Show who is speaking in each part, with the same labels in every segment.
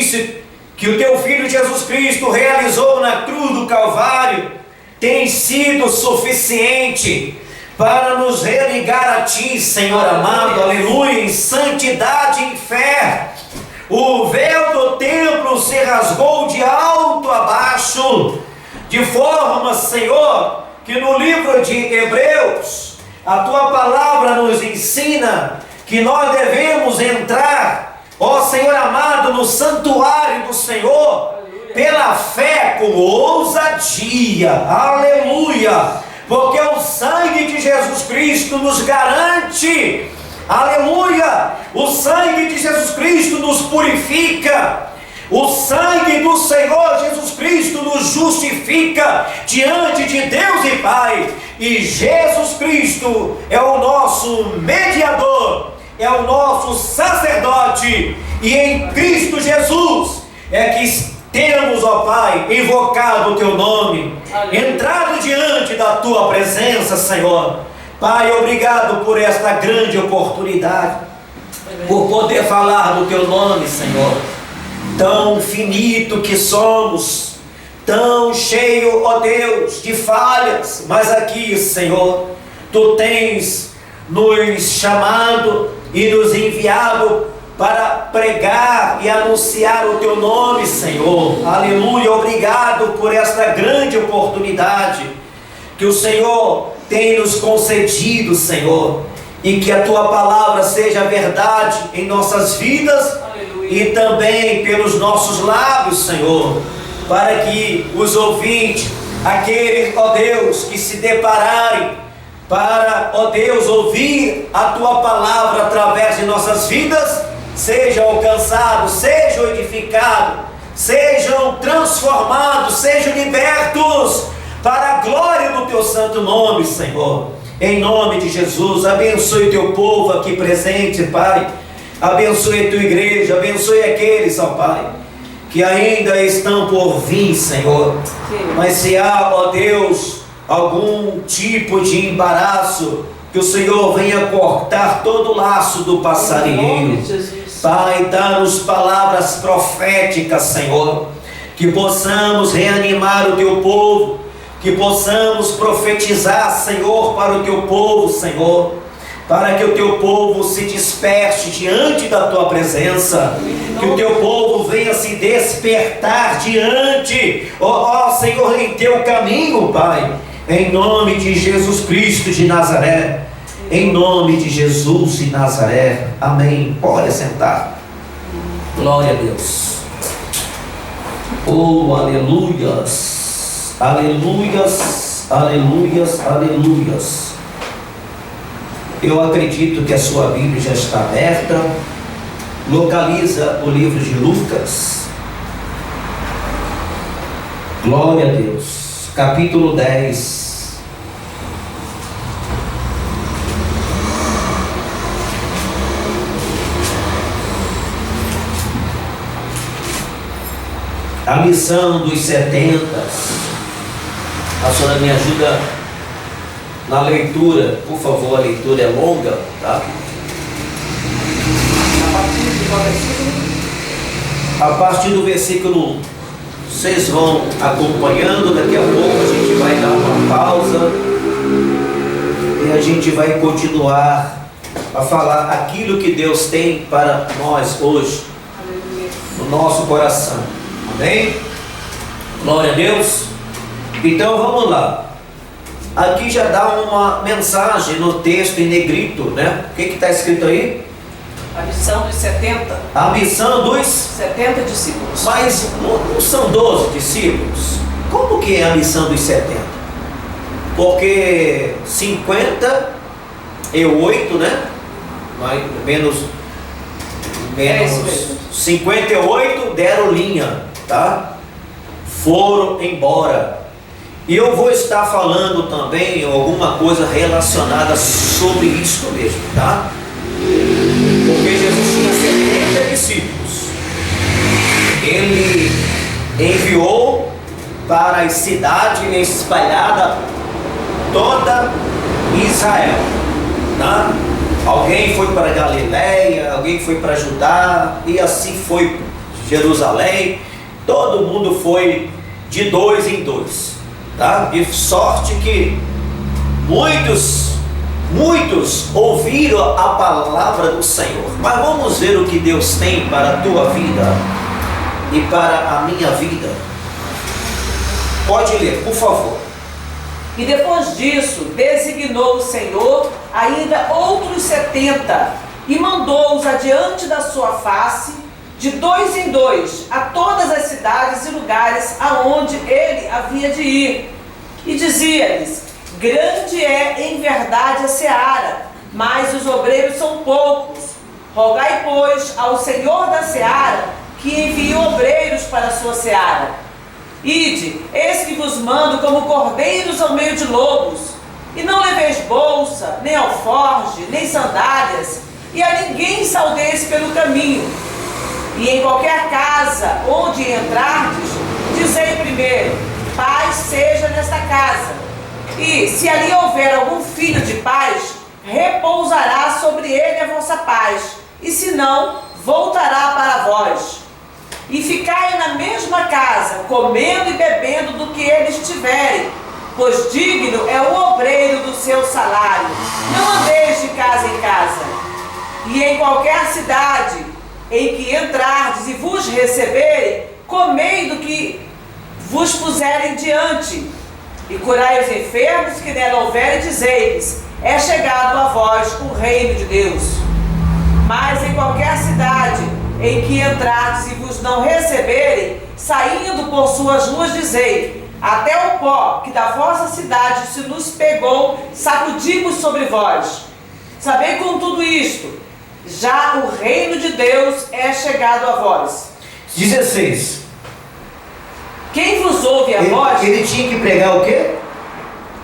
Speaker 1: sacrifício que o teu Filho Jesus Cristo realizou na cruz do Calvário tem sido suficiente para nos religar a Ti, Senhor amado, aleluia, em santidade e em fé. O véu do templo se rasgou de alto a baixo, de forma, Senhor, que no livro de Hebreus, a Tua palavra nos ensina que nós devemos entrar, ó Senhor amado, no santuário do Senhor, pela fé, com ousadia, aleluia, porque o sangue de Jesus Cristo nos garante, aleluia, o sangue de Jesus Cristo nos purifica, o sangue do Senhor Jesus Cristo nos justifica diante de Deus e Pai, e Jesus Cristo é o nosso mediador, é o nosso sacerdote, e em Cristo Jesus é que temos, ó Pai, invocado o Teu nome, entrado diante da Tua presença, Senhor. Pai, obrigado por esta grande oportunidade, por poder falar do Teu nome, Senhor. Tão finito que somos, tão cheio, ó Deus, de falhas, mas aqui, Senhor, Tu tens nos chamado e nos enviado para pregar e anunciar o Teu nome, Senhor. Aleluia, obrigado por esta grande oportunidade que o Senhor tem nos concedido, Senhor, e que a Tua palavra seja verdade em nossas vidas. Aleluia. E também pelos nossos lábios, Senhor, para que os ouvintes, aqueles, ó Deus, que se depararem para, ó Deus, ouvir a Tua palavra através de nossas vidas, sejam alcançados, sejam edificados, sejam transformados, sejam libertos para a glória do Teu santo nome, Senhor. Em nome de Jesus, abençoe Teu povo aqui presente, Pai. Abençoe Tua igreja, abençoe aqueles, ó Pai, que ainda estão por vir, Senhor. Mas se há, ó Deus, algum tipo de embaraço, que o Senhor venha cortar todo o laço do passarinheiro. Pai, dá-nos palavras proféticas, Senhor, que possamos reanimar o Teu povo, que possamos profetizar, Senhor, para o Teu povo, Senhor, para que o Teu povo se desperte diante da Tua presença, que o Teu povo venha se despertar diante, ó Senhor, em Teu caminho, Pai, em nome de Jesus Cristo de Nazaré. Em nome de Jesus de Nazaré. Amém. Pode sentar. Glória a Deus. Oh, aleluias. Aleluias. Aleluias. Aleluias. Eu acredito que a sua Bíblia já está aberta. Localiza o livro de Lucas. Glória a Deus. Capítulo 10. A missão dos 70. A senhora me ajuda na leitura, por favor, a leitura é longa, tá? A partir do versículo 1. Vocês vão acompanhando, daqui a pouco a gente vai dar uma pausa e a gente vai continuar a falar aquilo que Deus tem para nós hoje, no nosso coração. Amém? Glória a Deus. Então vamos lá. Aqui já dá uma mensagem no texto em negrito, né? O que está escrito aí?
Speaker 2: A missão dos 70.
Speaker 1: A missão dos
Speaker 2: 70 discípulos.
Speaker 1: Mas não são 12 discípulos? Como que é a missão dos 70? Porque 58, né? Mais menos 58 deram linha, tá? Foram embora. E eu vou estar falando também alguma coisa relacionada sobre isso mesmo, tá? Porque Jesus tinha 70 discípulos. Ele enviou para as cidades espalhadas toda Israel, tá? Alguém foi para Galiléia, alguém foi para Judá, e assim foi Jerusalém, todo mundo foi de 2 em 2, tá? De sorte que muitos ouviram a palavra do Senhor. Mas vamos ver o que Deus tem para a tua vida e para a minha vida. Pode ler, por favor.
Speaker 2: E depois disso, designou o Senhor ainda outros 70 e mandou-os adiante da sua face, de 2 em 2, a todas as cidades e lugares aonde ele havia de ir. E dizia-lhes: grande é em verdade a seara, mas os obreiros são poucos. Rogai, pois, ao Senhor da seara que envie obreiros para a sua seara. Ide, eis que vos mando como cordeiros ao meio de lobos. E não leveis bolsa, nem alforge, nem sandálias, e a ninguém saudeis pelo caminho. E em qualquer casa onde entrardes, dizei primeiro: paz seja nesta casa. E se ali houver algum filho de paz, repousará sobre ele a vossa paz, e se não, voltará para vós. E ficai na mesma casa, comendo e bebendo do que eles tiverem, pois digno é o obreiro do seu salário. Não andeis de casa em casa. E em qualquer cidade em que entrardes e vos receberem, comei do que vos puserem diante. E curai os enfermos que nela houver, e dizei-lhes: é chegado a vós o reino de Deus. Mas em qualquer cidade em que entrardes e vos não receberem, saindo por suas ruas, dizei: até o pó que da vossa cidade se nos pegou, sacudimos sobre vós. Sabei com tudo isto, já o reino de Deus é chegado a vós.
Speaker 1: 16.
Speaker 2: Quem vos ouve a voz...
Speaker 1: Ele tinha que pregar o quê?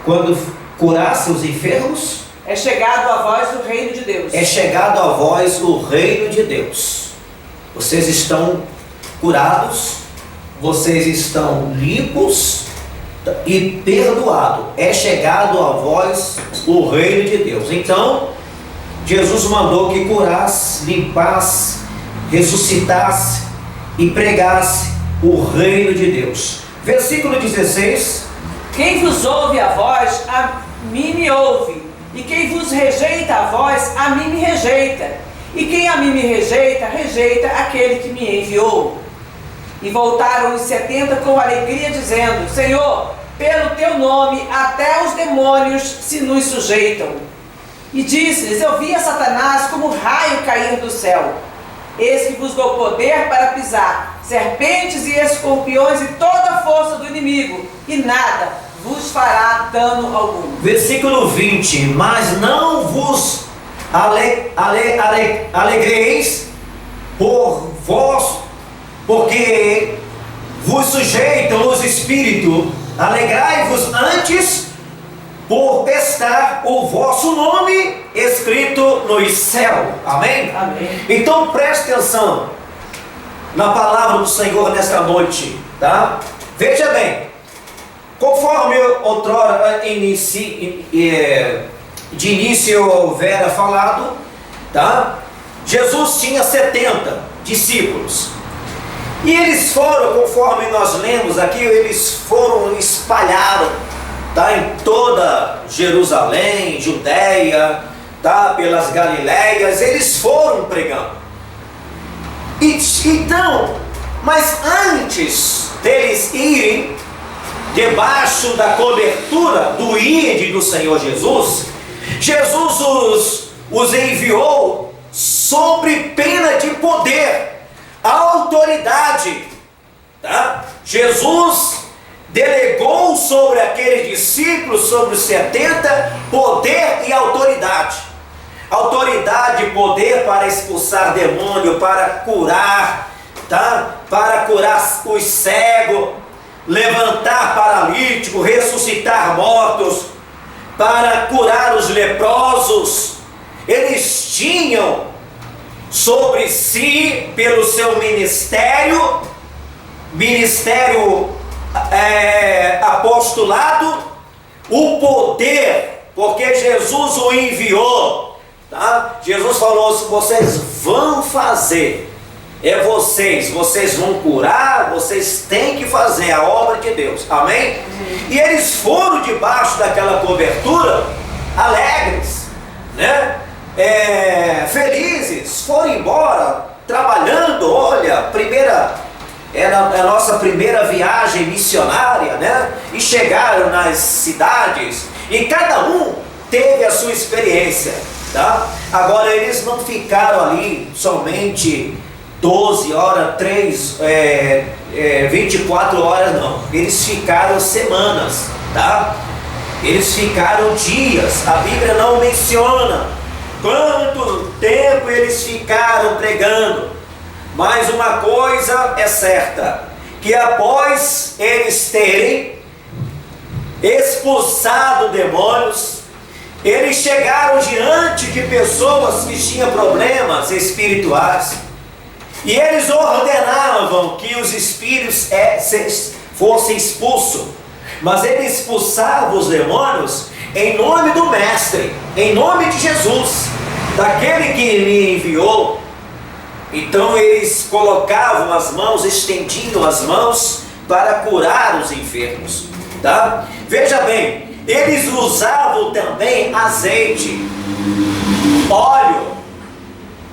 Speaker 1: Quando curasse os enfermos?
Speaker 2: É chegado a vós o reino de Deus.
Speaker 1: É chegado a vós o reino de Deus. Vocês estão curados, vocês estão limpos e perdoados. É chegado a vós o reino de Deus. Então, Jesus mandou que curasse, limpasse, ressuscitasse e pregasse o reino de Deus. Versículo 16.
Speaker 2: Quem vos ouve a vós, a mim me ouve. E quem vos rejeita a vós, a mim me rejeita. E quem a mim me rejeita, rejeita aquele que me enviou. E voltaram os 70 com alegria, dizendo: Senhor, pelo teu nome até os demônios se nos sujeitam. E disse-lhes: eu vi a Satanás como raio cair do céu. Eis que vos dou poder para pisar serpentes e escorpiões e toda a força do inimigo, e nada vos fará dano algum.
Speaker 1: Versículo 20. Mas não vos alegreis por vós, porque vos sujeitam os espíritos. Alegrai-vos antes por estar o vosso nome escrito no céu. Amém?
Speaker 2: Amém.
Speaker 1: Então preste atenção na palavra do Senhor nesta noite, tá? Veja bem, conforme outrora de início houvera falado, tá? Jesus tinha 70 discípulos. E eles foram, conforme nós lemos aqui, eles foram espalhados, tá, em toda Jerusalém, Judéia, tá, pelas Galileias, eles foram pregando. Então, mas antes deles irem debaixo da cobertura do íade do Senhor Jesus, Jesus os enviou sobre pena de poder, autoridade, tá? Jesus delegou sobre aqueles discípulos, sobre os 70, poder e autoridade. Autoridade e poder para expulsar demônio, para curar, tá? Para curar os cegos, levantar paralítico, ressuscitar mortos, para curar os leprosos. Eles tinham sobre si, pelo seu ministério apostolado, o poder, porque Jesus o enviou, tá? Jesus falou: vocês vão fazer é vocês vão curar, vocês têm que fazer a obra de Deus, amém? E eles foram debaixo daquela cobertura, alegres, né? Felizes, foram embora, trabalhando. Olha, era a nossa primeira viagem missionária, né? E chegaram nas cidades, e cada um teve a sua experiência, tá? Agora eles não ficaram ali somente 12 horas, 24 horas, não. Eles ficaram semanas, tá? Eles ficaram dias. A Bíblia não menciona quanto tempo eles ficaram pregando. Mas uma coisa é certa, que após eles terem expulsado demônios, eles chegaram diante de pessoas que tinham problemas espirituais, e eles ordenavam que os espíritos fossem expulsos, mas eles expulsavam os demônios em nome do Mestre, em nome de Jesus, daquele que me enviou. Então eles colocavam as mãos, estendiam as mãos para curar os enfermos, tá? Veja bem, eles usavam também azeite, óleo.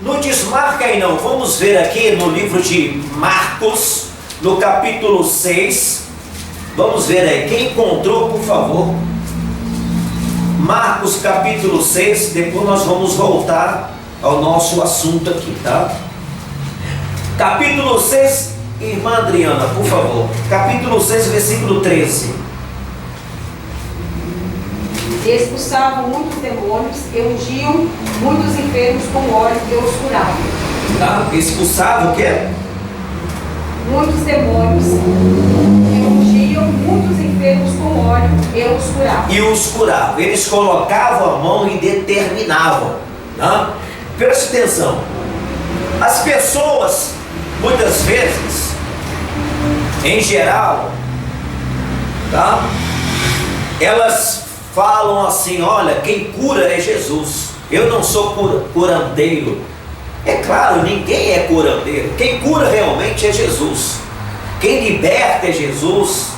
Speaker 1: Não desmarca aí não, vamos ver aqui no livro de Marcos, no capítulo 6, vamos ver aí, quem encontrou, por favor. Marcos capítulo 6, depois nós vamos voltar ao nosso assunto aqui, tá? Capítulo 6, irmã Adriana, por favor. Capítulo 6, versículo 13.
Speaker 3: Expulsavam muitos demônios e ungiam muitos enfermos com óleo e os curavam.
Speaker 1: Tá? Expulsavam o quê?
Speaker 3: Muitos demônios e ungiam muitos enfermos com óleo e os curavam.
Speaker 1: E os curavam. Eles colocavam a mão e determinavam. Tá? Preste atenção. As pessoas, muitas vezes, em geral, tá? Elas falam assim: olha, quem cura é Jesus. Eu não sou curandeiro. É claro, ninguém é curandeiro. Quem cura realmente é Jesus. Quem liberta é Jesus,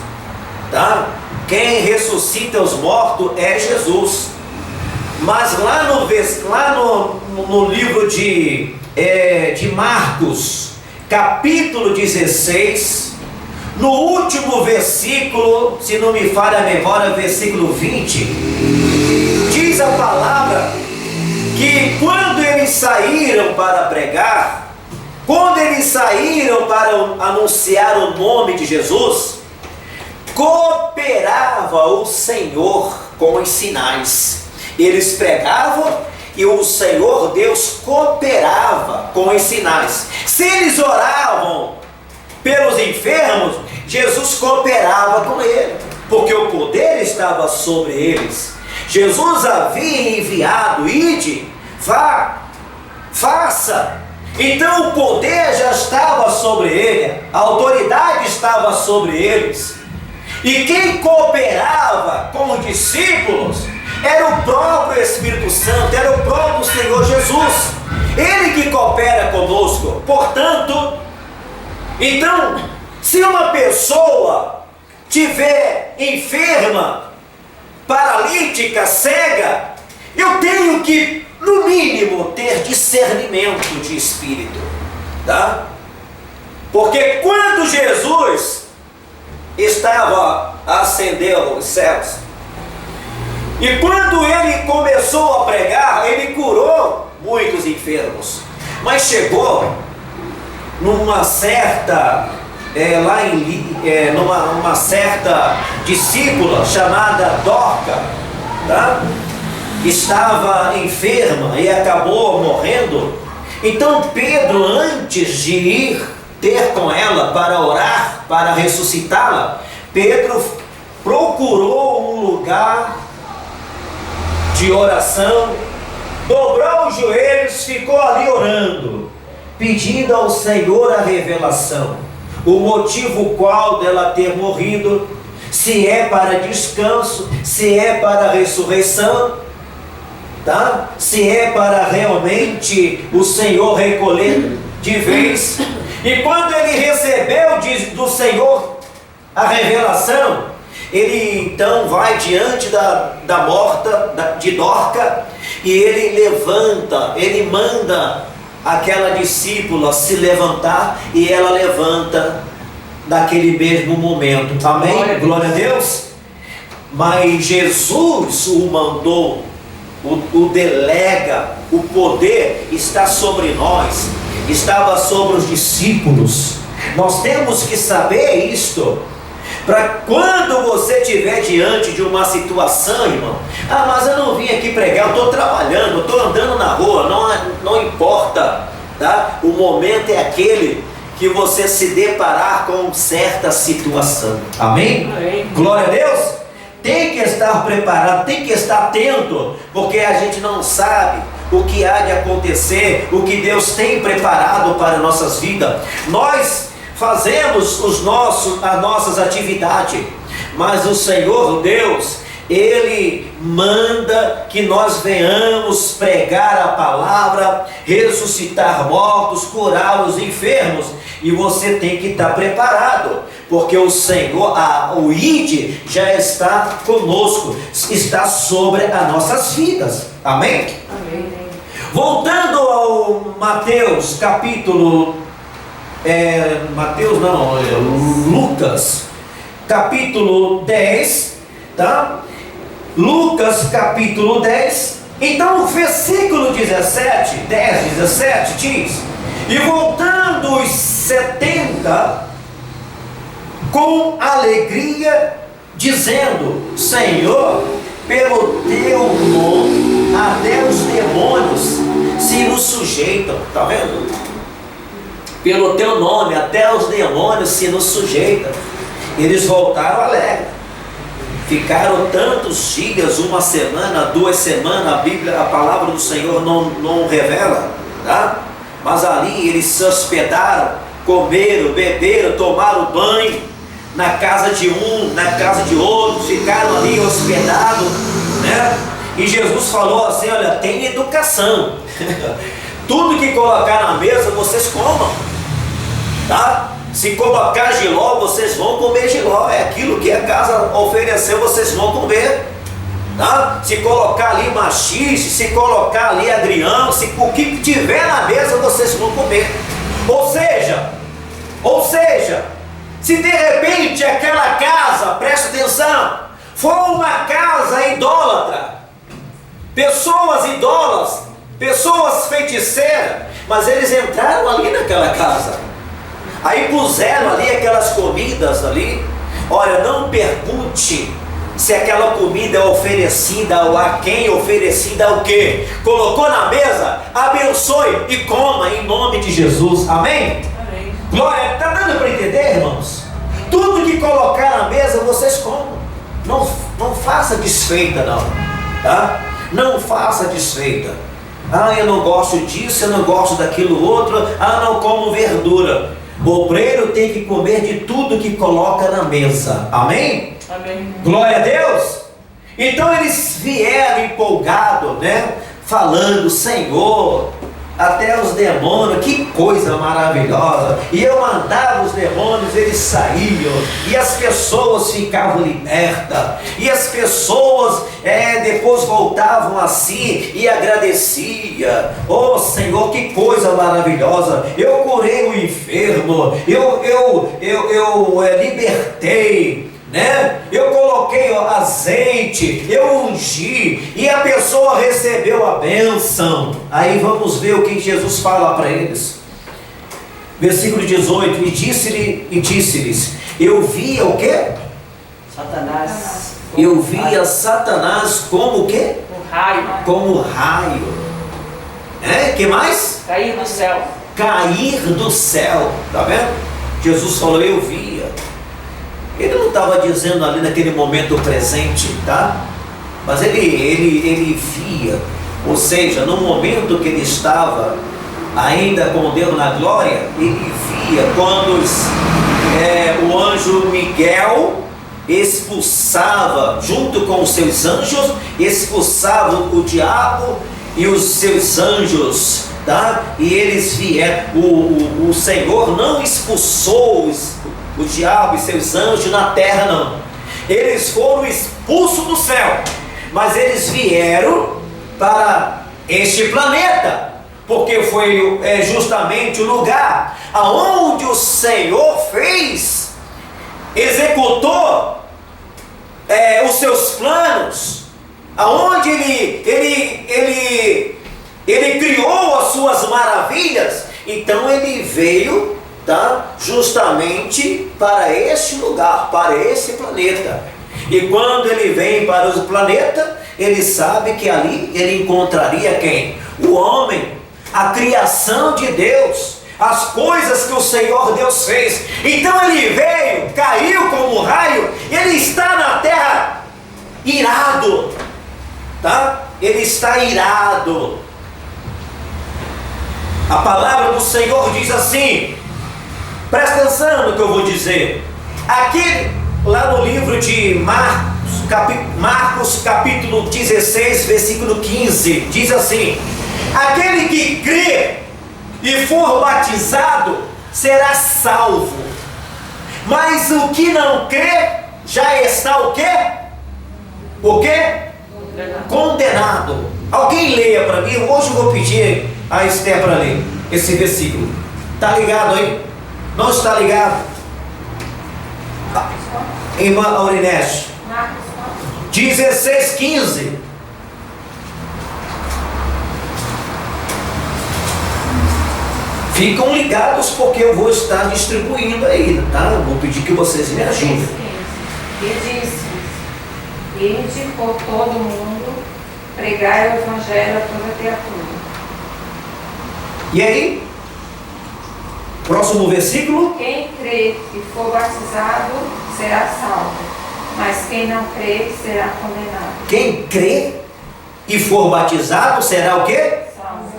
Speaker 1: tá? Quem ressuscita os mortos é Jesus. Mas lá no livro de Marcos, capítulo 16, no último versículo, se não me falha a memória, versículo 20, diz a palavra que quando eles saíram para pregar, quando eles saíram para anunciar o nome de Jesus, cooperava o Senhor com os sinais. Eles pregavam e o Senhor Deus cooperava com os sinais. Se eles oravam pelos enfermos, Jesus cooperava com eles, porque o poder estava sobre eles. Jesus havia enviado: ide, vá, faça. Então o poder já estava sobre ele, a autoridade estava sobre eles. E quem cooperava com os discípulos era o próprio Espírito Santo, era o próprio Senhor Jesus. Ele que coopera conosco. Portanto, então, se uma pessoa tiver enferma, paralítica, cega, eu tenho que, no mínimo, ter discernimento de espírito, tá? Porque quando Jesus estava a ascender aos céus, e quando ele começou a pregar, ele curou muitos enfermos, mas chegou numa certa numa certa discípula chamada Dorca, tá? Estava enferma e acabou morrendo. Então Pedro, antes de ir ter com ela para orar, para ressuscitá-la, Pedro procurou um lugar de oração, dobrou os joelhos, ficou ali orando, pedindo ao Senhor a revelação, o motivo qual dela ter morrido, se é para descanso, se é para ressurreição, tá? Se é para realmente o Senhor recolher de vez. E quando ele recebeu do Senhor a revelação, ele então vai diante da morta, de Dorca, e ele levanta, ele manda aquela discípula se levantar, e ela levanta naquele mesmo momento. Amém? Glória a Deus. Mas Jesus o mandou, o delega, o poder está sobre nós, estava sobre os discípulos. Nós temos que saber isto, para quando você estiver diante de uma situação, irmão, mas eu não vim aqui pregar, eu estou trabalhando, eu estou andando na rua, não importa, tá? O momento é aquele que você se deparar com certa situação. Amém?
Speaker 2: Amém.
Speaker 1: Glória a Deus. Tem que estar preparado, tem que estar atento, porque a gente não sabe o que há de acontecer, o que Deus tem preparado para nossas vidas. Nós fazemos as nossas atividades, mas o Senhor Deus, Ele manda que nós venhamos pregar a palavra, ressuscitar mortos, curar os enfermos, e você tem que estar preparado, porque o Senhor, o ID já está conosco, está sobre as nossas vidas. Amém?
Speaker 2: Amém.
Speaker 1: Voltando ao Mateus capítulo Lucas capítulo 10, tá? Lucas capítulo 10, então o versículo 17 diz: e voltando os 70 com alegria, dizendo: Senhor, pelo teu nome até os demônios se nos sujeitam. Está vendo? Pelo teu nome até os demônios se nos sujeitam. Eles voltaram alegres. Ficaram tantos dias, uma semana, 2 semanas, a palavra do Senhor não revela, tá? Mas ali eles se hospedaram, comeram, beberam, tomaram banho, na casa de um, na casa de outro, ficaram ali hospedados, né? E Jesus falou assim: olha, tem educação. Tudo que colocar na mesa, vocês comam, tá? Se colocar jiló, vocês vão comer jiló. É aquilo que a casa ofereceu, vocês vão comer, tá? Se colocar ali machixe, se colocar ali agrião, o que tiver na mesa, vocês vão comer. Ou seja, se de repente aquela casa, presta atenção, for uma casa idólatra, pessoas idólatras, pessoas feiticeiras, mas eles entraram ali naquela casa, aí puseram ali aquelas comidas ali. Olha, não pergunte se aquela comida é oferecida ou a quem, oferecida ao quê. Colocou na mesa, abençoe e coma em nome de Jesus. Amém?
Speaker 2: Amém.
Speaker 1: Glória, está dando para entender, irmãos? Tudo que colocar na mesa, vocês comam. Não faça desfeita, não, tá? Não faça desfeita. Eu não gosto disso, eu não gosto daquilo outro, não como verdura. O obreiro tem que comer de tudo que coloca na mesa. Amém?
Speaker 2: Amém.
Speaker 1: Glória a Deus. Então eles vieram empolgados, né? Falando: Senhor, até os demônios, que coisa maravilhosa. E eu mandava os demônios, eles saíam, e as pessoas ficavam libertas, e as pessoas depois voltavam assim e agradeciam. Oh Senhor, que coisa maravilhosa. Eu curei o enfermo, eu libertei, né? Eu coloquei azeite, eu ungi, e a pessoa recebeu a bênção. Aí vamos ver o que Jesus fala para eles. Versículo 18: e disse-lhes: eu via o quê?
Speaker 2: Satanás.
Speaker 1: Eu via Satanás como o quê?
Speaker 2: Um raio.
Speaker 1: Como raio. Que mais?
Speaker 2: Cair do céu.
Speaker 1: Cair do céu. Tá vendo? Jesus falou: eu via. Ele não estava dizendo ali naquele momento presente, tá? Mas ele via. Ou seja, no momento que ele estava ainda com Deus na glória, ele via quando o anjo Miguel expulsava, junto com os seus anjos, expulsava o diabo, e os seus anjos tá? E eles vieram, o Senhor não expulsou o diabo e seus anjos na terra, não. Eles foram expulsos do céu, mas eles vieram para este planeta, porque foi justamente o lugar aonde o Senhor executou os seus planos, aonde ele criou as suas maravilhas. Então ele veio, tá, justamente para este lugar, para esse planeta. E quando ele vem para o planeta, ele sabe que ali ele encontraria quem? O homem, a criação de Deus, as coisas que o Senhor Deus fez. Então ele veio, caiu como um raio, ele está na terra irado, tá? Ele está irado. A palavra do Senhor diz assim, presta atenção no que eu vou dizer. Aqui, lá no livro de Marcos capítulo 16, versículo 15, diz assim: aquele que crê e for batizado será salvo, mas o que não crê já está o quê? O quê? Condenado. Alguém leia para mim. Hoje eu vou pedir a Esther para ler esse versículo. Está ligado aí? Não está ligado? Irmã Aurinete, 16, 15. Ficam ligados porque eu vou estar distribuindo aí, tá? Eu vou pedir que vocês me ajudem.
Speaker 3: E disse: ide por todo mundo, pregai o evangelho a toda criatura.
Speaker 1: E aí? Próximo versículo.
Speaker 3: Quem crê e for batizado será salvo, mas quem não crê será condenado.
Speaker 1: Quem crê e for batizado será o quê?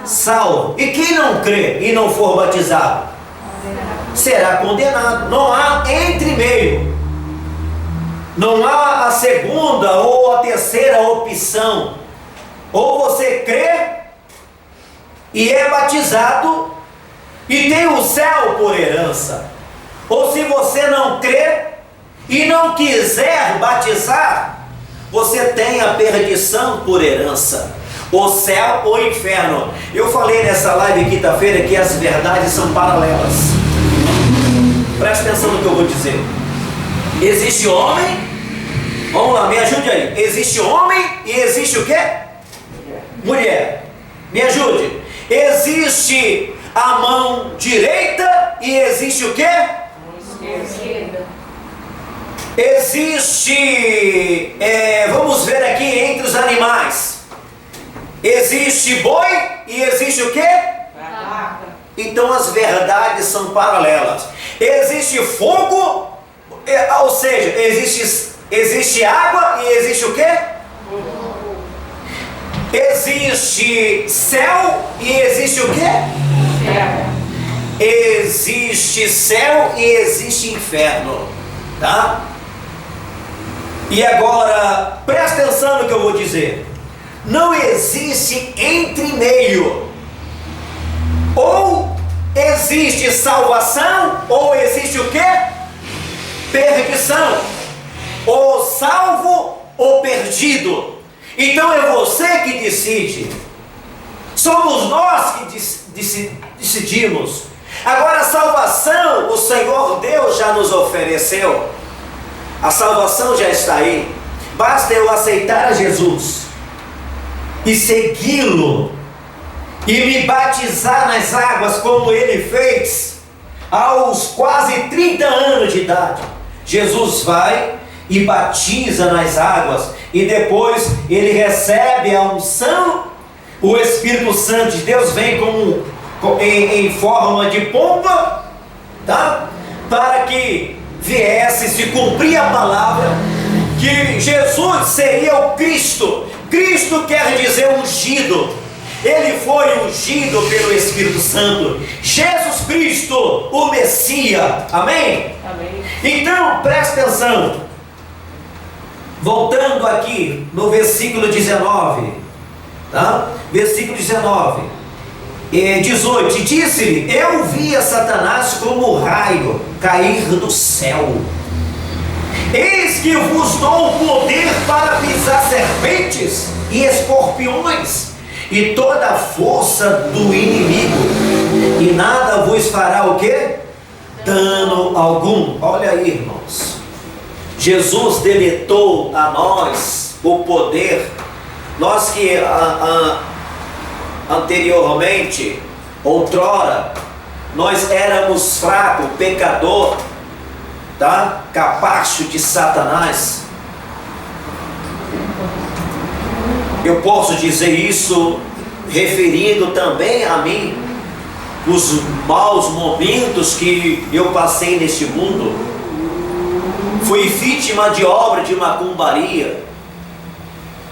Speaker 1: Salvo. E quem não crê e não for batizado será condenado. Não há entre meio. Não há a segunda ou a terceira opção. Ou você crê e é batizado e tem o céu por herança, ou se você não crê e não quiser batizar, você tem a perdição por herança, o céu ou o inferno. Eu falei nessa live quinta-feira que as verdades são paralelas. Presta atenção no que eu vou dizer. Existe homem, vamos lá, me ajude aí. Existe homem e existe o quê? Mulher. Me ajude. Existe a mão direita e existe o quê?
Speaker 3: Esquerda.
Speaker 1: Existe, vamos ver aqui entre os animais. Existe boi e existe o quê?
Speaker 3: Vaca.
Speaker 1: Então as verdades são paralelas. Existe fogo, ou seja, existe água e existe o quê? Existe céu e existe o quê? Existe céu e existe inferno, tá? E agora, presta atenção no que eu vou dizer. Não existe entre meio. Ou existe salvação, ou existe o quê? Perdição. Ou salvo, ou perdido. Então é você que decide. Somos nós que decidimos. Agora a salvação, o Senhor Deus já nos ofereceu. A salvação já está aí. Basta eu aceitar a Jesus e segui-lo e me batizar nas águas como ele fez aos quase 30 anos de idade. Jesus vai e batiza nas águas e depois ele recebe a unção. O Espírito Santo de Deus vem em forma de pomba, tá? Para que viesse se cumprir a palavra que Jesus seria o Cristo. Cristo quer dizer ungido. Ele foi ungido pelo Espírito Santo. Jesus Cristo, o Messias. Amém?
Speaker 2: Amém.
Speaker 1: Então, presta atenção. Voltando aqui no versículo 19. Tá? Versículo 19. 18, e disse-lhe: eu via Satanás como raio cair do céu. Eis que vos dou poder para pisar serpentes e escorpiões e toda a força do inimigo, e nada vos fará o quê? Dano algum. Olha aí, irmãos, Jesus deletou a nós o poder. Nós que anteriormente, outrora, nós éramos fracos, pecador, tá? Capacho de Satanás. Eu posso dizer isso referindo também a mim, os maus momentos que eu passei neste mundo. Fui vítima de obra de macumbaria,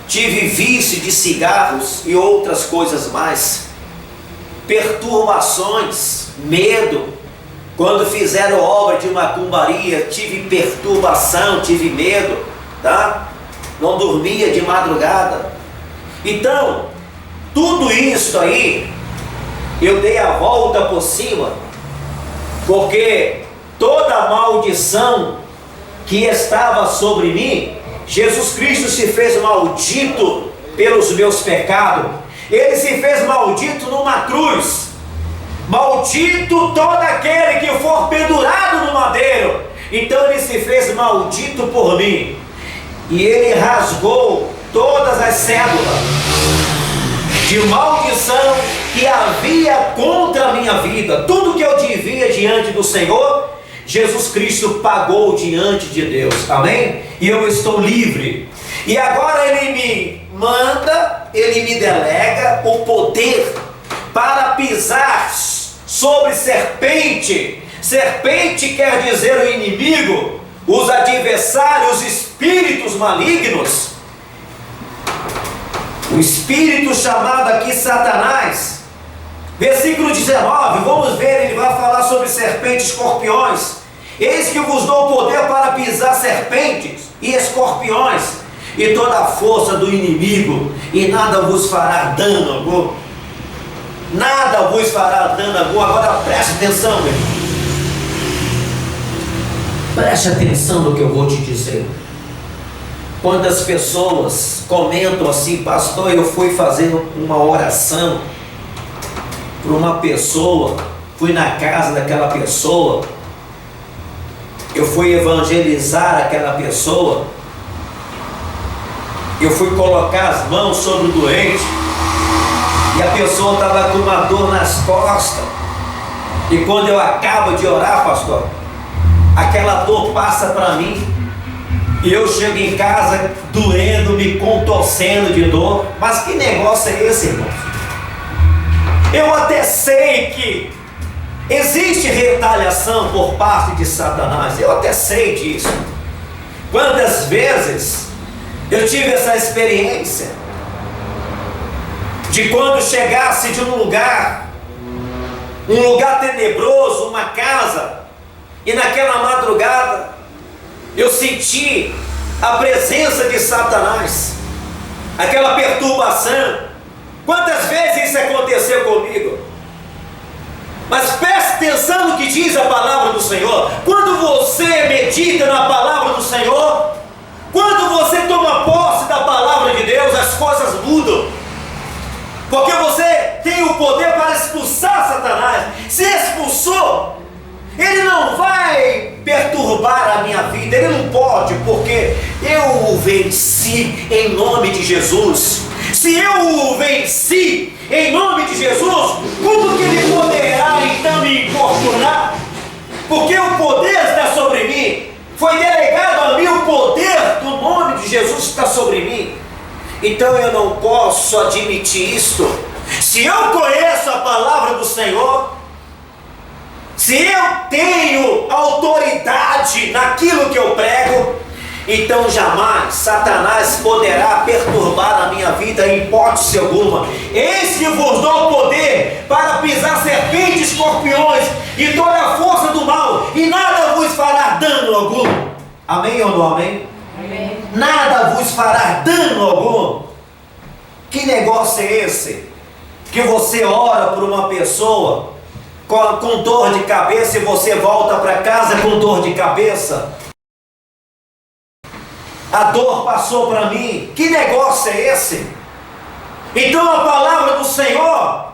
Speaker 1: tive vício de cigarros e outras coisas mais, perturbações, medo. Quando fizeram obra de macumbaria, tive perturbação, tive medo, tá? Não dormia de madrugada. Então, tudo isso aí, eu dei a volta por cima, porque toda a maldição que estava sobre mim, Jesus Cristo se fez maldito pelos meus pecados. Ele se fez maldito numa cruz. Maldito todo aquele que for pendurado no madeiro. Então ele se fez maldito por mim. E ele rasgou todas as cédulas de maldição que havia contra a minha vida. Tudo que eu devia diante do Senhor, Jesus Cristo pagou diante de Deus, amém? E eu estou livre. E agora Ele me manda, Ele me delega o poder para pisar sobre serpente. Serpente quer dizer o inimigo, os adversários, os espíritos malignos. O espírito chamado aqui Satanás. Versículo 19, vamos ver, ele vai falar sobre serpentes e escorpiões. Eis que vos dou poder para pisar serpentes e escorpiões e toda a força do inimigo, e nada vos fará dano algum. Nada vos fará dano algum. Agora preste atenção, meu irmão. Preste atenção no que eu vou te dizer. Quantas pessoas comentam assim: pastor, eu fui fazer uma oração para uma pessoa, fui na casa daquela pessoa, eu fui evangelizar aquela pessoa, eu fui colocar as mãos sobre o doente, e a pessoa estava com uma dor nas costas, e quando eu acabo de orar, pastor, aquela dor passa para mim, e eu chego em casa doendo, me contorcendo de dor. Mas que negócio é esse, irmãos? Eu até sei que existe retaliação por parte de Satanás, eu até sei disso. Quantas vezes eu tive essa experiência de quando chegasse de um lugar tenebroso, uma casa, e naquela madrugada eu senti a presença de Satanás, aquela perturbação. Quantas vezes isso aconteceu comigo? Mas preste atenção no que diz a palavra do Senhor. Quando você medita na palavra do Senhor, quando você toma posse da palavra de Deus, as coisas mudam. Porque você tem o poder para expulsar Satanás. Se expulsou, ele não vai perturbar a minha vida, ele não pode, porque eu o venci em nome de Jesus. Se eu o venci em nome de Jesus, como que ele poderá então me importunar? Porque o poder está sobre mim, foi delegado a mim o poder do nome de Jesus está sobre mim. Então eu não posso admitir isto. Se eu conheço a palavra do Senhor, se eu tenho autoridade naquilo que eu prego, então jamais Satanás poderá perturbar a minha vida em hipótese alguma. Eis que vos dou poder para pisar serpentes e escorpiões e toda a força do mal, e nada vos fará dano algum. Amém ou não amém?
Speaker 3: Amém.
Speaker 1: Nada vos fará dano algum. Que negócio é esse? que você ora por uma pessoa com dor de cabeça e você volta para casa com dor de cabeça? A dor passou para mim. Que negócio é esse? Então a palavra do Senhor,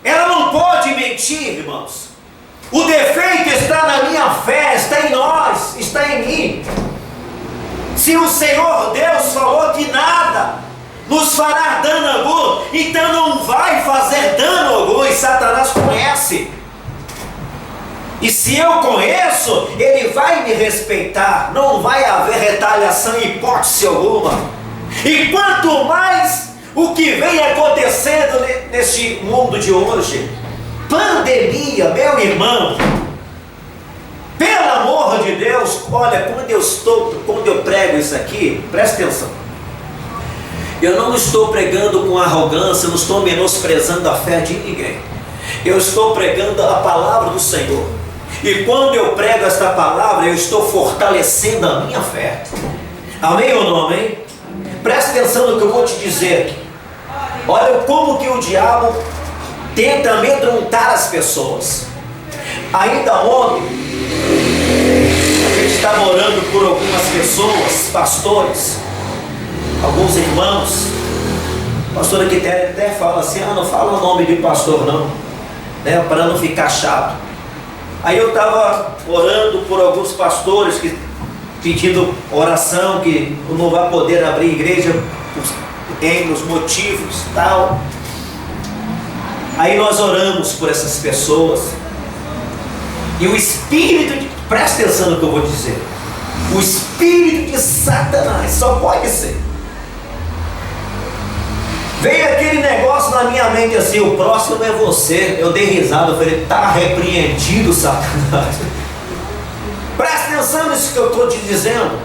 Speaker 1: ela não pode mentir, irmãos. O defeito está na minha fé, está em nós, está em mim. Se o Senhor Deus falou que nada nos fará dano algum, então não vai fazer dano algum, e Satanás conhece. E se eu conheço, ele vai me respeitar, não vai haver retaliação em hipótese alguma. E quanto mais o que vem acontecendo neste mundo de hoje, pandemia, meu irmão, pelo amor de Deus, olha, quando eu prego isso aqui, presta atenção, eu não estou pregando com arrogância, não estou menosprezando a fé de ninguém, eu estou pregando a palavra do Senhor, e quando eu prego esta palavra, eu estou fortalecendo a minha fé. Amém ou não amém? Presta atenção no que eu vou te dizer. Olha como que o diabo tenta amedrontar as pessoas. Ainda ontem, a gente estava orando por algumas pessoas, pastores, alguns irmãos. A pastora Quitéria até fala assim, não fala o nome de pastor não, né, para não ficar chato. Aí eu estava orando por alguns pastores que pedindo oração, que não vai poder abrir igreja em os motivos tal. Aí nós oramos por essas pessoas, e o espírito de, presta atenção no que eu vou dizer, o espírito de Satanás, só pode ser, veio aquele negócio na minha mente assim, o próximo é você. Eu dei risada, eu falei, está repreendido, Satanás. Presta atenção nisso que eu estou te dizendo.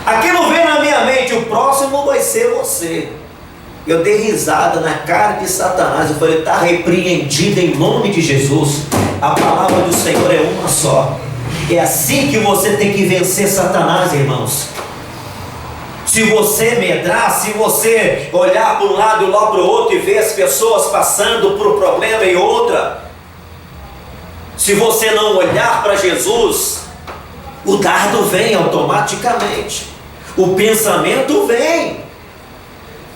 Speaker 1: Aquilo veio na minha mente, o próximo vai ser você. Eu dei risada na cara de Satanás, eu falei, está repreendido em nome de Jesus. A palavra do Senhor é uma só. É assim que você tem que vencer Satanás, irmãos. Se você medrar, se você olhar para um lado e lá para o outro e ver as pessoas passando por um problema e outra, se você não olhar para Jesus, o dardo vem automaticamente, o pensamento vem.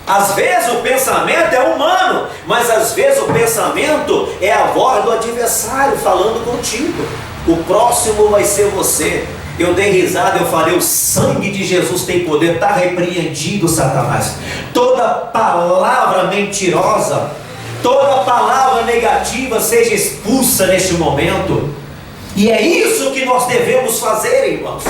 Speaker 1: Às vezes o pensamento é humano, mas às vezes o pensamento é a voz do adversário falando contigo. O próximo vai ser você. Eu dei risada, eu falei, o sangue de Jesus tem poder, está repreendido, Satanás. Toda palavra mentirosa, toda palavra negativa seja expulsa neste momento. E é isso que nós devemos fazer, irmãos.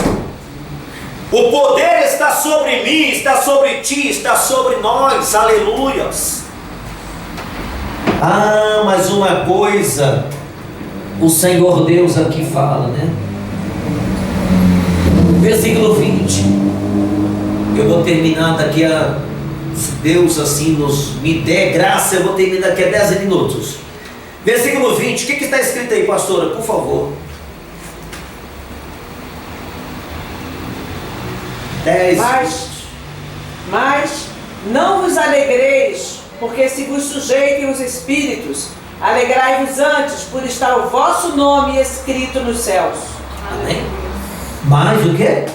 Speaker 1: O poder está sobre mim, está sobre ti, está sobre nós, aleluias. Mas uma coisa, o Senhor Deus aqui fala, né? Versículo 20. Eu vou terminar daqui a, se Deus assim me der graça, eu vou terminar daqui a 10 minutos. Versículo 20, o que está escrito aí, pastora, por favor? 10.
Speaker 2: Mas não vos alegreis, porque se vos sujeitem os espíritos, alegrai-vos antes, por estar o vosso nome escrito nos céus.
Speaker 1: Amém? Mais o quê?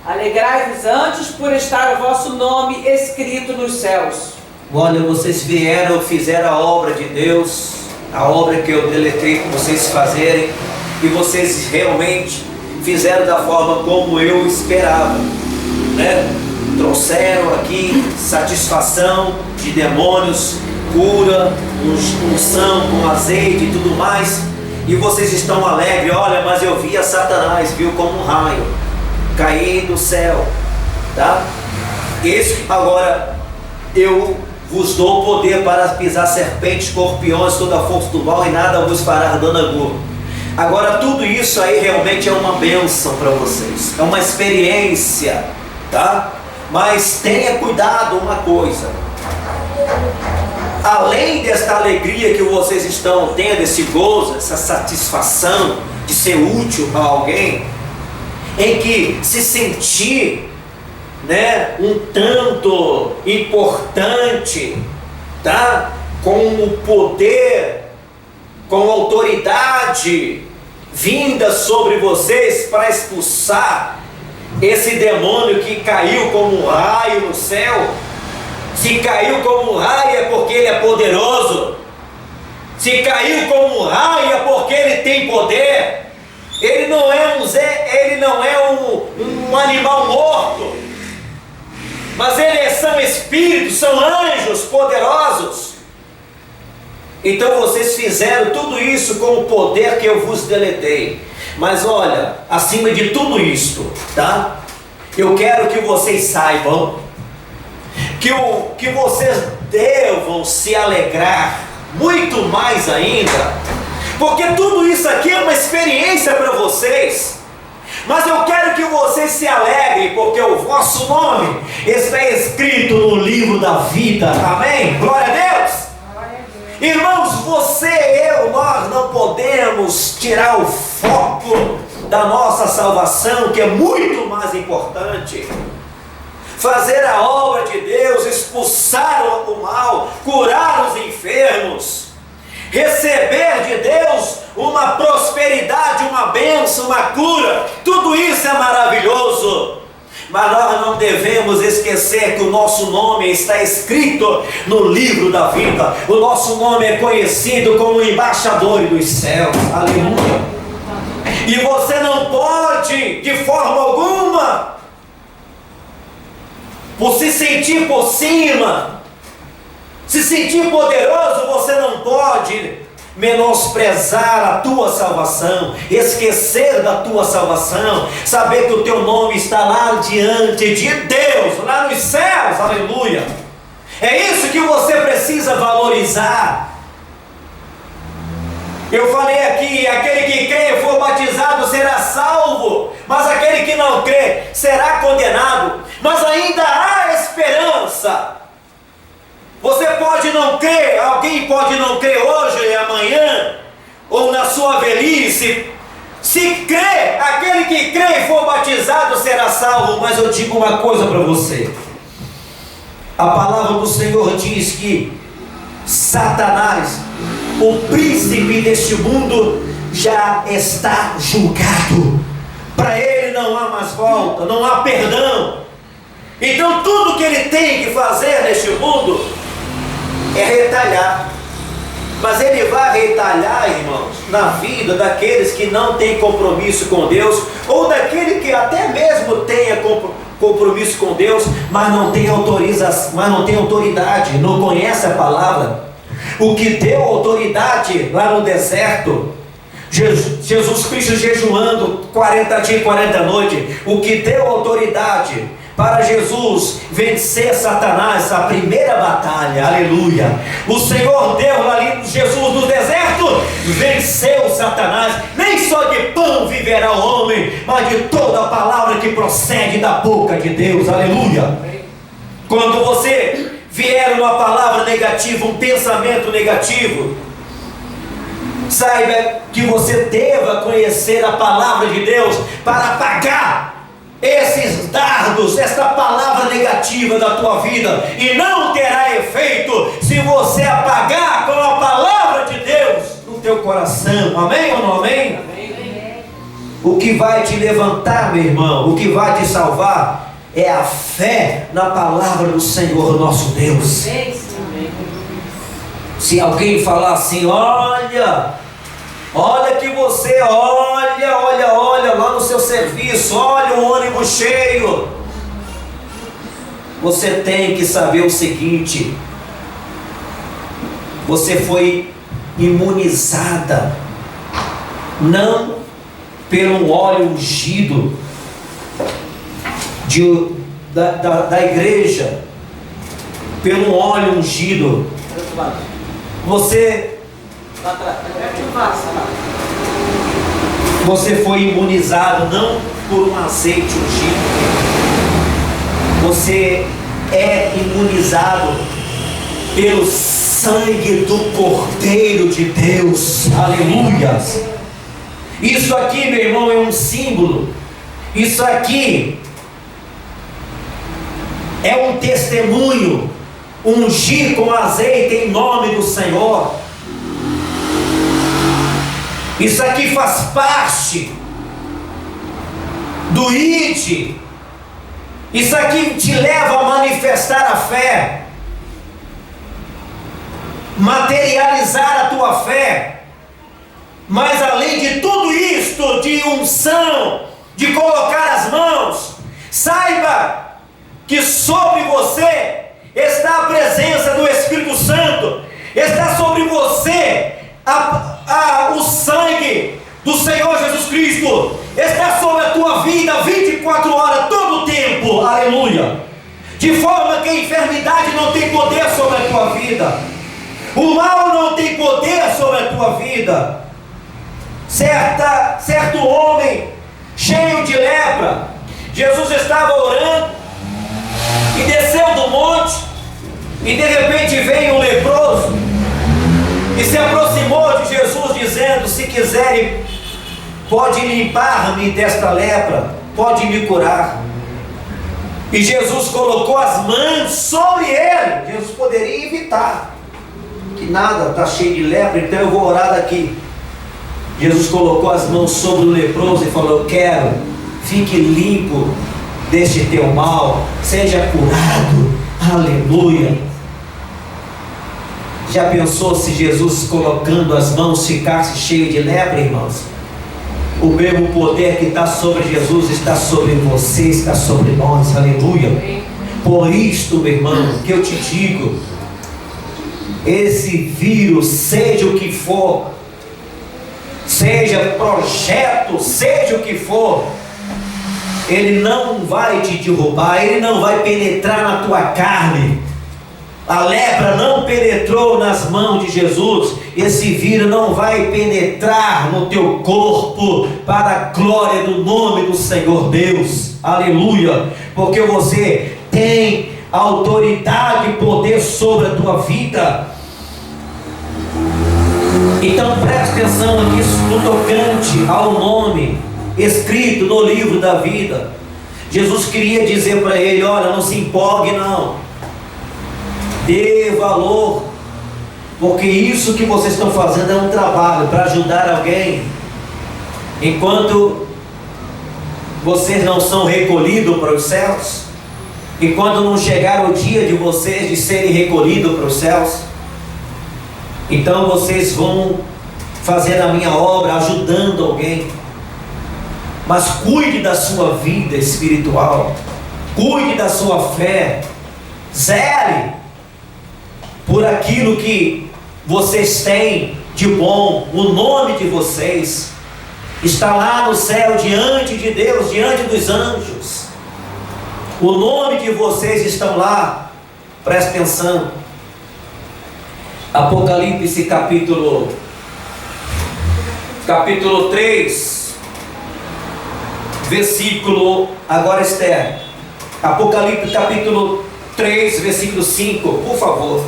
Speaker 2: Alegrai-vos antes, por estar o vosso nome escrito nos céus.
Speaker 1: Olha, vocês vieram, fizeram a obra de Deus, a obra que eu deletei para vocês fazerem, e vocês realmente fizeram da forma como eu esperava, né? Trouxeram aqui satisfação de demônios, cura, unção com azeite e tudo mais, e vocês estão alegres. Olha, mas eu vi a Satanás, viu como um raio cair do céu, tá? Esse, agora eu vos dou poder para pisar serpentes, escorpiões, toda a força do mal, e nada vos fará dano algum. Agora tudo isso aí realmente é uma bênção para vocês, é uma experiência, tá? Mas tenha cuidado uma coisa, além desta alegria que vocês estão tendo, esse gozo, essa satisfação de ser útil a alguém, em que se sentir, né, um tanto importante, tá? com o poder, com autoridade vinda sobre vocês para expulsar esse demônio que caiu como um raio no céu. Se caiu como um raio é porque ele é poderoso. Se caiu como um raio é porque ele tem poder. Ele não é um animal morto, mas são espíritos, são anjos poderosos. Então vocês fizeram tudo isso com o poder que eu vos deletei. Mas olha, acima de tudo isto, tá? Eu quero que vocês saibam que vocês devam se alegrar muito mais ainda, porque tudo isso aqui é uma experiência para vocês. Mas eu quero que vocês se alegrem, porque o vosso nome está escrito no livro da vida. Amém? Glória a Deus! Irmãos, você e eu, nós não podemos tirar o foco da nossa salvação, que é muito mais importante. Fazer a obra de Deus, expulsar o mal, curar os enfermos, receber de Deus uma prosperidade, uma bênção, uma cura. Tudo isso é maravilhoso. Mas nós não devemos esquecer que o nosso nome está escrito no livro da vida. O nosso nome é conhecido como embaixador dos céus. Aleluia. E você não pode, de forma alguma, por se sentir por cima, se sentir poderoso, você não pode menosprezar a tua salvação, esquecer da tua salvação, saber que o teu nome está lá diante de Deus, lá nos céus. Aleluia. É isso que você precisa valorizar. Eu falei aqui, aquele que crê e for batizado será salvo, mas aquele que não crê será condenado. Mas ainda há esperança. Você pode não crer, alguém pode não crer hoje e amanhã, ou na sua velhice. Se crê, aquele que crê e for batizado será salvo. Mas eu digo uma coisa para você. A palavra do Senhor diz que Satanás, o príncipe deste mundo, já está julgado. Para ele não há mais volta, não há perdão. Então tudo que ele tem que fazer neste mundo é retalhar. Mas ele vai retalhar, irmãos, na vida daqueles que não têm compromisso com Deus, ou daquele que até mesmo tenha compromisso com Deus, mas não tem autorização, mas não tem autoridade, não conhece a palavra. O que deu autoridade lá no deserto, Jesus Cristo jejuando 40 dias e 40 noites, o que deu autoridade para Jesus vencer Satanás, a primeira batalha, aleluia. O Senhor deu ali, Jesus no deserto, venceu Satanás. Nem só de pão viverá o homem, mas de toda a palavra que procede da boca de Deus, aleluia. Quando você vier uma palavra negativa, um pensamento negativo, saiba que você deva conhecer a palavra de Deus para apagar esses dardos, esta palavra negativa da tua vida, e não terá efeito se você apagar com a palavra de Deus no teu coração. Amém ou não amém? Amém. O que vai te levantar, meu irmão, o que vai te salvar é a fé na palavra do Senhor nosso Deus. Se alguém falar assim, olha que você, olha lá no seu serviço, olha o ônibus cheio. Você tem que saber o seguinte: você foi imunizada, não pelo óleo ungido da igreja, pelo óleo ungido. Você foi imunizado não por um azeite ungido. Você é imunizado pelo sangue do Cordeiro de Deus. Aleluia. Isso aqui, meu irmão, é um símbolo. Isso aqui é um testemunho ungir com azeite em nome do Senhor. Isso aqui faz parte do ID. Isso aqui te leva a manifestar a fé, materializar a tua fé. Mas além de tudo isto, de unção, de colocar as mãos, saiba que sobre você está a presença do Espírito Santo, está sobre você o sangue do Senhor Jesus Cristo, está sobre a tua vida 24 horas, todo o tempo, aleluia, de forma que a enfermidade não tem poder sobre a tua vida, o mal não tem poder sobre a tua vida. Certo homem cheio de lepra, Jesus estava orando e desceu do monte, e de repente veio um leproso e se aproximou de Jesus dizendo: se quiserem, pode limpar-me desta lepra, pode me curar. E Jesus colocou as mãos sobre ele. Jesus poderia evitar, que nada, está cheio de lepra, então eu vou orar daqui. Jesus colocou as mãos sobre o leproso e falou: eu quero, fique limpo deste teu mal, seja curado, aleluia. Já pensou se Jesus colocando as mãos ficasse cheio de lepra, irmãos? O mesmo poder que está sobre Jesus está sobre você, está sobre nós, aleluia. Por isto, meu irmão, que eu te digo, esse vírus, seja o que for, seja projeto, seja o que for, ele não vai te derrubar, ele não vai penetrar na tua carne. A lepra não penetrou nas mãos de Jesus. Esse vírus não vai penetrar no teu corpo, para a glória do nome do Senhor Deus, aleluia, porque você tem autoridade e poder sobre a tua vida. Então preste atenção nisso, no tocante ao nome escrito no livro da vida. Jesus queria dizer para ele: olha, não se empolgue não, dê valor, porque isso que vocês estão fazendo é um trabalho para ajudar alguém, enquanto vocês não são recolhidos para os céus, e quando não chegar o dia de vocês de serem recolhidos para os céus, então vocês vão fazer a minha obra ajudando alguém. Mas cuide da sua vida espiritual, cuide da sua fé, zele por aquilo que vocês têm de bom. O nome de vocês está lá no céu, diante de Deus, diante dos anjos. O nome de vocês está lá. Preste atenção. Apocalipse capítulo 3, versículo, agora Esther, Apocalipse capítulo 3, versículo 5, por favor.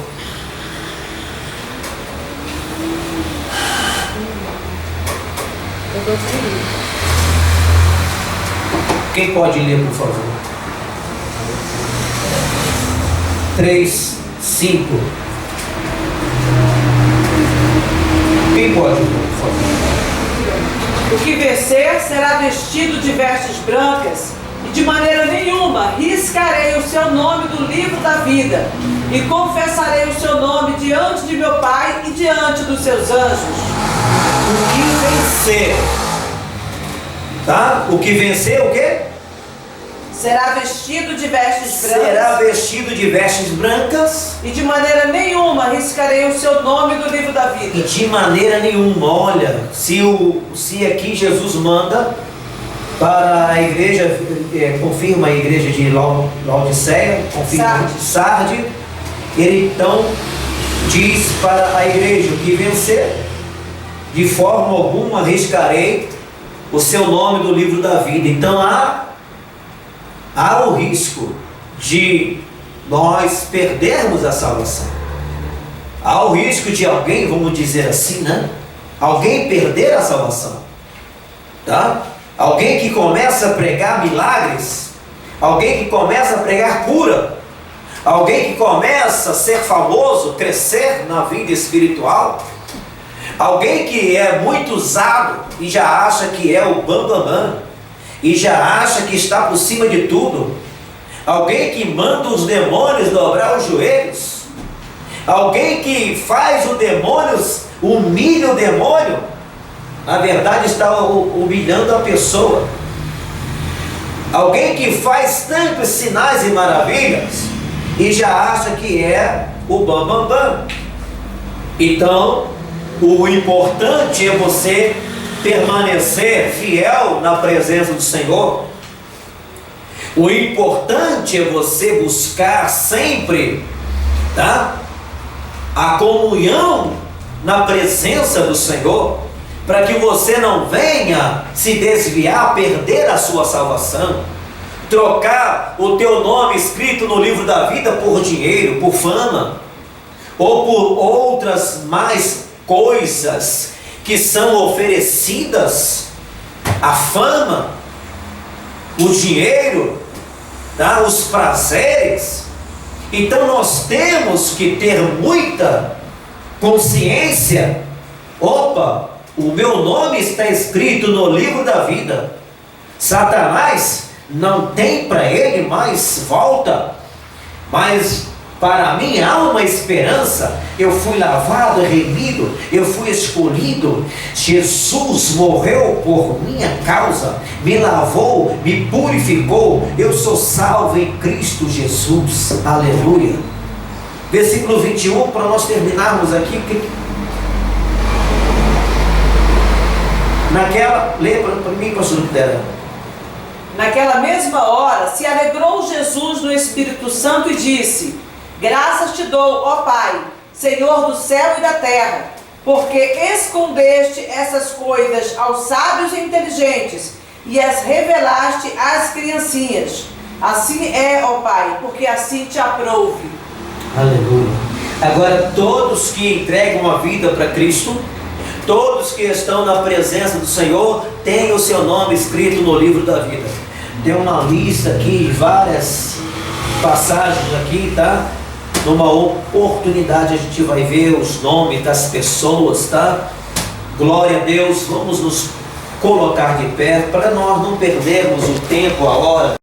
Speaker 1: Quem pode ler, por favor? 3, 5. Quem pode ler, por favor?
Speaker 2: O que vencer será vestido de vestes brancas, e de maneira nenhuma riscarei o seu nome do livro da vida, e confessarei o seu nome diante de meu Pai e diante dos seus anjos.
Speaker 1: O que vencer, tá? O que vencer, o quê?
Speaker 2: Será vestido de vestes brancas.
Speaker 1: Será vestido de vestes brancas.
Speaker 2: E de maneira nenhuma riscarei o seu nome do livro da vida.
Speaker 1: E de maneira nenhuma, olha, se aqui Jesus manda para a igreja, confirma a igreja de Laodiceia, confirma de Sardes, ele então diz para a igreja: o que vencer, de forma alguma riscarei o seu nome do livro da vida. Então há o risco de nós perdermos a salvação. Há o risco de alguém, vamos dizer assim, né? Alguém perder a salvação, tá? Alguém que começa a pregar milagres, alguém que começa a pregar cura, Alguém que começa a ser famoso, crescer na vida espiritual. Alguém que é muito usado e já acha que é o bambambam, e já acha que está por cima de tudo. Alguém que manda os demônios dobrar os joelhos. Alguém que faz o demônio, humilha o demônio, na verdade está humilhando a pessoa. Alguém que faz tantos sinais e maravilhas e já acha que é o bambambam. Então, o importante é você permanecer fiel na presença do Senhor. O importante é você buscar sempre, tá, a comunhão na presença do Senhor, para que você não venha se desviar, perder a sua salvação, trocar o teu nome escrito no livro da vida por dinheiro, por fama, ou por outras mais coisas que são oferecidas. A fama, o dinheiro, tá? Os prazeres. Então nós temos que ter muita consciência. Opa, o meu nome está escrito no livro da vida. Satanás não tem para ele mais volta, mas para mim há uma esperança. Eu fui lavado, remido, eu fui escolhido. Jesus morreu por minha causa, me lavou, me purificou. Eu sou salvo em Cristo Jesus. Aleluia. Versículo 21, para nós terminarmos aqui. Lembra para mim, pastor Lutero.
Speaker 2: Naquela mesma hora se alegrou Jesus no Espírito Santo e disse: graças te dou, ó Pai, Senhor do céu e da terra, porque escondeste essas coisas aos sábios e inteligentes e as revelaste às criancinhas. Assim é, ó Pai, porque assim te aprouve.
Speaker 1: Aleluia. Agora, todos que entregam a vida para Cristo, todos que estão na presença do Senhor, têm o seu nome escrito no livro da vida. Tem uma lista aqui, várias passagens aqui, tá? Numa oportunidade a gente vai ver os nomes das pessoas, tá? Glória a Deus. Vamos nos colocar de pé para nós não perdermos o tempo, a hora.